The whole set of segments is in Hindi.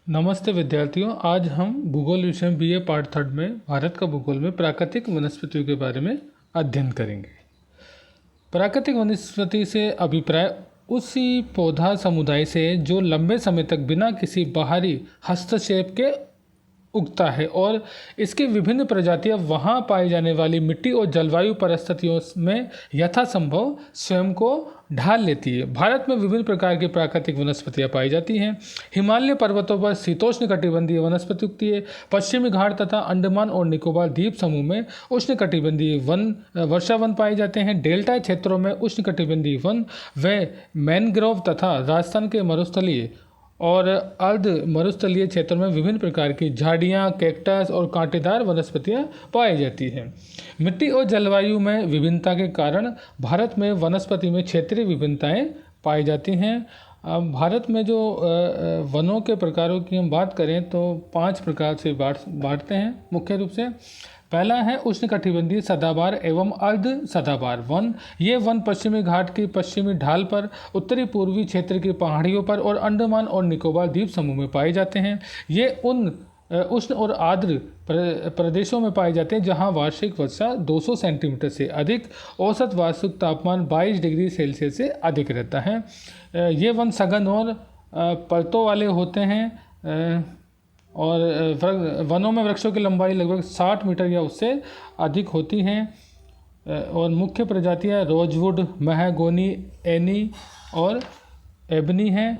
नमस्ते विद्यार्थियों, आज हम भूगोल विषय में बीए पार्ट थर्ड में भारत का भूगोल में प्राकृतिक वनस्पतियों के बारे में अध्ययन करेंगे। प्राकृतिक वनस्पति से अभिप्राय उसी पौधा समुदाय से जो लंबे समय तक बिना किसी बाहरी हस्तक्षेप के उगता है और इसकी विभिन्न प्रजातियां वहां पाई जाने वाली मिट्टी और जलवायु परिस्थितियों में यथासंभव स्वयं को ढाल लेती है। भारत में विभिन्न प्रकार की प्राकृतिक वनस्पतियां पाई जाती हैं। हिमालय पर्वतों पर शीतोष्णकटिबंधीय वनस्पति उगती है। पश्चिमी घाट तथा अंडमान और निकोबार द्वीप समूह में उष्णकटिबंधीय वर्षा वन पाए जाते हैं। डेल्टा क्षेत्रों में उष्णकटिबंधीय वन व मैनग्रोव तथा राजस्थान के मरुस्थलीय और अर्ध मरुस्थलीय क्षेत्रों में विभिन्न प्रकार की झाड़ियाँ, कैक्टस और कांटेदार वनस्पतियाँ पाई जाती हैं। मिट्टी और जलवायु में विभिन्नता के कारण भारत में वनस्पति में क्षेत्रीय विभिन्नताएं पाई जाती हैं। भारत में जो वनों के प्रकारों की हम बात करें तो 5 प्रकार से बांटते हैं मुख्य रूप से। पहला है उष्णकटिबंधीय सदाबहार एवं अर्ध सदाबहार वन। ये वन पश्चिमी घाट की पश्चिमी ढाल पर, उत्तरी पूर्वी क्षेत्र की पहाड़ियों पर और अंडमान और निकोबार द्वीप समूह में पाए जाते हैं। ये उन उष्ण और आर्द्र प्रदेशों में पाए जाते हैं जहां वार्षिक वर्षा 200 सेंटीमीटर से अधिक, औसत वार्षिक तापमान 22 डिग्री सेल्सियस से अधिक रहता है। ये वन सघन और परतों वाले होते हैं और वनों में वृक्षों की लंबाई लगभग 60 मीटर या उससे अधिक होती हैं और मुख्य प्रजातियां रोजवुड, महगोनी, एनी और एबनी हैं।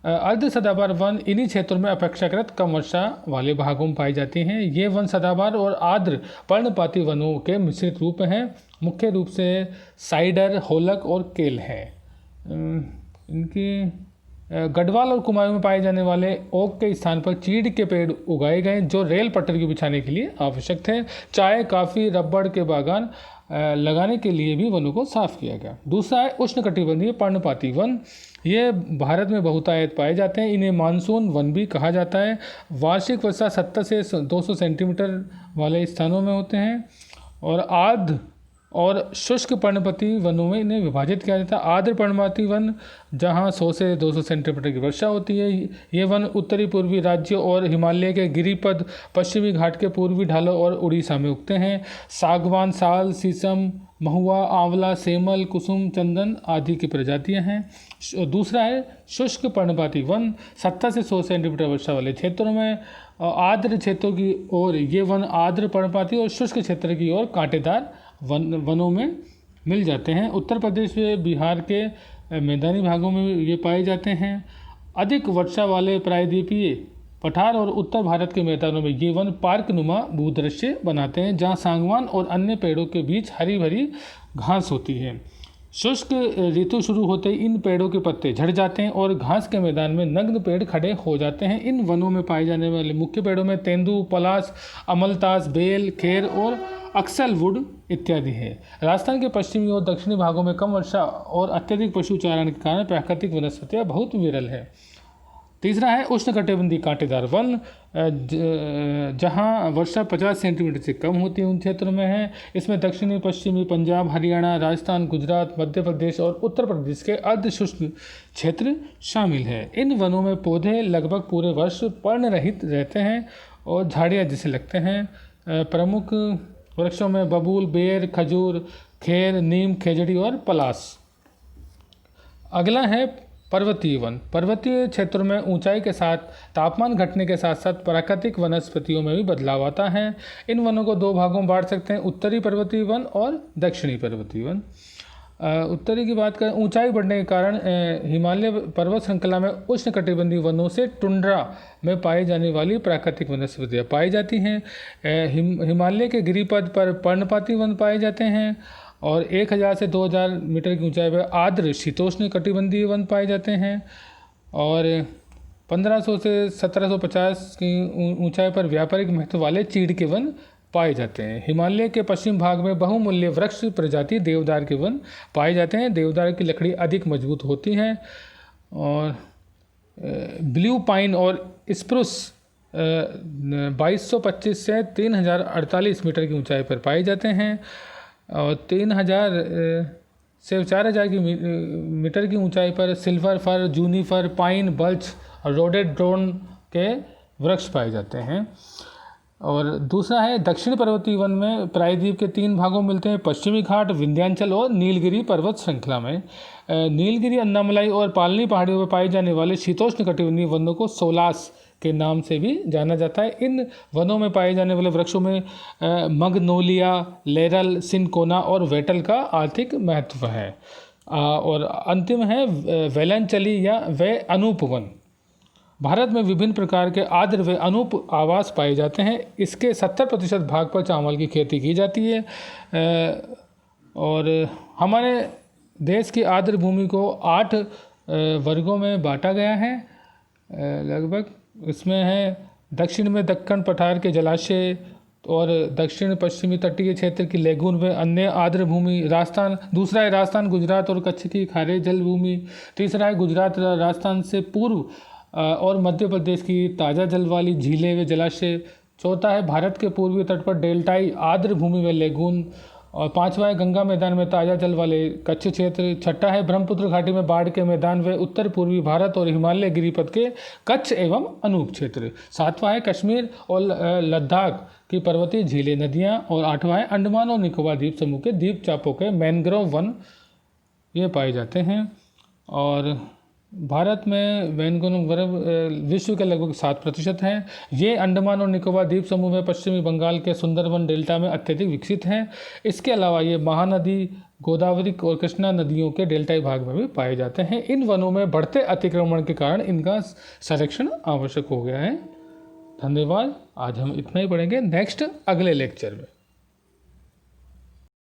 अर्ध सदाबहार वन इन्हीं क्षेत्रों में अपेक्षाकृत कम वर्षा वाले भागों में पाई जाती हैं। ये वन सदाबहार और आर्द्र पर्णपाती वनों के मिश्रित रूप हैं। मुख्य रूप से साइडर, होलक और केल हैं। इनकी गढ़वाल और कुमाऊं में पाए जाने वाले ओक के स्थान पर चीड़ के पेड़ उगाए गए जो रेल पटरी बिछाने के लिए आवश्यक थे। चाय, काफ़ी, रबड़ के बागान लगाने के लिए भी वनों को साफ किया गया। दूसरा है उष्णकटिबंधीय पर्णपाती वन। ये भारत में बहुतायत पाए जाते हैं। इन्हें मानसून वन भी कहा जाता है। वार्षिक वर्षा 70 से 200 सेंटीमीटर वाले स्थानों में होते हैं और आर्द्र और शुष्क पर्णपाती वनों में इन्हें विभाजित किया जाता है। आर्द्र पर्णपाती वन जहां 100 से 200 सेंटीमीटर की वर्षा होती है। ये वन उत्तरी पूर्वी राज्यों और हिमालय के गिरिपद, पश्चिमी घाट के पूर्वी ढालों और उड़ीसा में उगते हैं। सागवान, साल, शीशम, महुआ, आंवला, सेमल, कुसुम, चंदन आदि की प्रजातियां हैं। दूसरा है शुष्क पर्णपाती वन। 70 से 100 सेंटीमीटर वर्षा वाले क्षेत्रों में आर्द्र क्षेत्रों की ओर ये वन आर्द्र पर्णपाती और शुष्क क्षेत्र की ओर कांटेदार वनों में मिल जाते हैं। उत्तर प्रदेश में बिहार के मैदानी भागों में ये पाए जाते हैं। अधिक वर्षा वाले प्रायद्वीपीय पठार और उत्तर भारत के मैदानों में ये वन पार्क नुमा भूदृश्य बनाते हैं जहाँ सागवान और अन्य पेड़ों के बीच हरी भरी घास होती है। शुष्क ऋतु शुरू होते ही इन पेड़ों के पत्ते झड़ जाते हैं और घास के मैदान में नग्न पेड़ खड़े हो जाते हैं। इन वनों में पाए जाने वाले मुख्य पेड़ों में तेंदू, पलाश, अमलतास, बेल, खेर और अक्सल वुड इत्यादि है। राजस्थान के पश्चिमी और दक्षिणी भागों में कम वर्षा और अत्यधिक पशु चारण के कारण प्राकृतिक वनस्पतियाँ बहुत विरल है। तीसरा है उष्णकटिबंधीय कांटेदार वन। जहां वर्षा 50 सेंटीमीटर से कम होती है उन क्षेत्रों में है। इसमें दक्षिणी पश्चिमी पंजाब, हरियाणा, राजस्थान, गुजरात, मध्य प्रदेश और उत्तर प्रदेश के अर्धशुष्क क्षेत्र शामिल है। इन वनों में पौधे लगभग पूरे वर्ष पर्णरहित रहते हैं और झाड़ियाँ जिसे लगते हैं। प्रमुख वृक्षों में बबूल, बेर, खजूर, खेर, नीम, खेजड़ी और पलास। अगला है पर्वतीय वन। पर्वतीय क्षेत्रों में ऊंचाई के साथ तापमान घटने के साथ साथ प्राकृतिक वनस्पतियों में भी बदलाव आता है। इन वनों को 2 भागों में बांट सकते हैं, उत्तरी पर्वतीय वन और दक्षिणी पर्वतीय वन। उत्तरी की बात करें, ऊंचाई बढ़ने के कारण हिमालय पर्वत श्रृंखला में उष्णकटिबंधीय वनों से टुंड्रा में पाई जाने वाली प्राकृतिक वनस्पतियाँ पाई जाती हैं। हिमालय के गिरिपद पर पर्णपाती वन पाए जाते हैं और 1000 से 2000 मीटर की ऊंचाई पर आर्द्र शीतोष्ण कटिबंधीय वन पाए जाते हैं और 1500 से 1750 की ऊंचाई पर व्यापारिक महत्व वाले चीड़ के वन पाए जाते हैं। हिमालय के पश्चिम भाग में बहुमूल्य वृक्ष प्रजाति देवदार के वन पाए जाते हैं। देवदार की लकड़ी अधिक मजबूत होती है और ब्लू पाइन और स्प्रूस 2225 से 3048 मीटर की ऊंचाई पर पाए जाते हैं और 3000 से 4000 की मीटर की ऊंचाई पर सिल्वर फर, जूनीफर, पाइन, बल्च और रोडेड्रोन के वृक्ष पाए जाते हैं। और दूसरा है दक्षिण पर्वतीय वन में प्रायद्वीप के 3 भागों में मिलते हैं, पश्चिमी घाट, विंध्याचल और नीलगिरी पर्वत श्रृंखला में। नीलगिरी, अन्नामलाई और पालनी पहाड़ियों में पाए जाने वाले शीतोष्ण कटिबंधीय वनों को सोलास के नाम से भी जाना जाता है। इन वनों में पाए जाने वाले वृक्षों में मगनोलिया, लेरल, सिनकोना और वेटल का आर्थिक महत्व है। और अंतिम है वेलनचली या वे अनूप वन। भारत में विभिन्न प्रकार के आर्द्र व अनूप आवास पाए जाते हैं। इसके 70% भाग पर चावल की खेती की जाती है। और हमारे देश की आर्द्र भूमि को 8 वर्गों में बांटा गया है लगभग। इसमें है दक्षिण में दक्कन पठार के जलाशय और दक्षिण पश्चिमी तटीय क्षेत्र की लेगून व अन्य आर्द्र भूमि। राजस्थान, दूसरा है राजस्थान, गुजरात और कच्छ की खारे जल भूमि। तीसरा है गुजरात, राजस्थान से पूर्व और मध्य प्रदेश की ताज़ा जल वाली झीलें व जलाशय। चौथा है भारत के पूर्वी तट पर डेल्टाई आर्द्र भूमि व लेगून। और पांचवा है गंगा मैदान में ताज़ा जल वाले कच्छ क्षेत्र। छठा है ब्रह्मपुत्र घाटी में बाढ़ के मैदान व उत्तर पूर्वी भारत और हिमालय गिरिपथ के कच्छ एवं अनूप क्षेत्र। सातवां है कश्मीर और लद्दाख की पर्वतीय झीलें, नदियाँ। और आठवां है अंडमान और निकोबार द्वीप समूह के द्वीप चापों के मैनग्रोव वन, ये पाए जाते हैं। और भारत में मैनग्रोव वन विश्व के लगभग 7% हैं। ये अंडमान और निकोबार द्वीप समूह में पश्चिमी बंगाल के सुंदरवन डेल्टा में अत्यधिक विकसित हैं। इसके अलावा ये महानदी, गोदावरी और कृष्णा नदियों के डेल्टाई भाग में भी पाए जाते हैं। इन वनों में बढ़ते अतिक्रमण के कारण इनका संरक्षण आवश्यक हो गया है। धन्यवाद। आज हम इतना ही पढ़ेंगे नेक्स्ट अगले लेक्चर में।